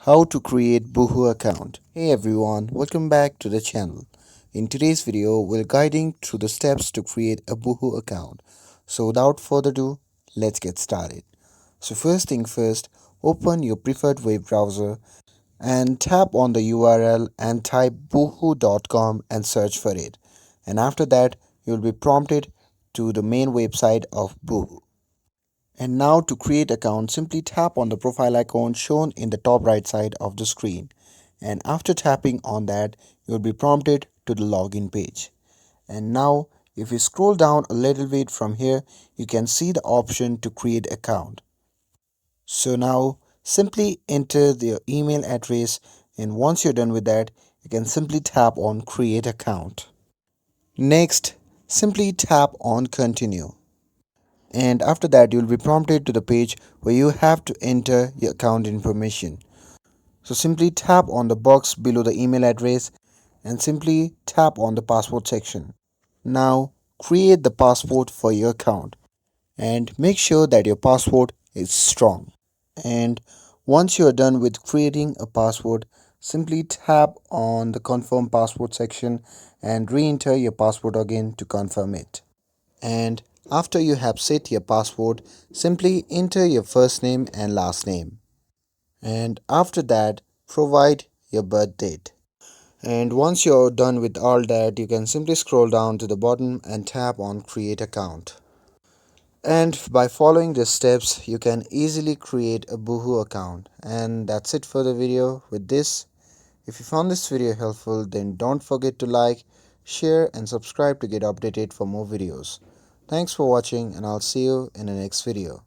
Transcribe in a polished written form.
How to create Boohoo account. Hey everyone, welcome back to the channel. In today's video, we're guiding through the steps to create a Boohoo account. So without further ado, let's get started. So first thing first, open your preferred web browser and tap on the URL and type boohoo.com and search for it. And after that, you'll be prompted to the main website of Boohoo. And now to create account, simply tap on the profile icon shown in the top right side of the screen. And after tapping on that, you'll be prompted to the login page. And now if you scroll down a little bit from here, you can see the option to create account. So now simply enter your email address, and once you're done with that, you can simply tap on create account. Next, simply tap on continue. And after that you'll be prompted to the page where you have to enter your account information. So simply tap on the box below the email address and simply tap on the password section. Now create the password for your account and make sure that your password is strong. And once you are done with creating a password, simply tap on the confirm password section and re-enter your password again to confirm it. And after you have set your password, simply enter your first name and last name. And after that, provide your birth date. And once you're done with all that, you can simply scroll down to the bottom and tap on create account. And by following the steps, you can easily create a Boohoo account. And that's it for the video. With this, if you found this video helpful, then don't forget to like, share and subscribe to get updated for more videos. Thanks for watching, and I'll see you in the next video.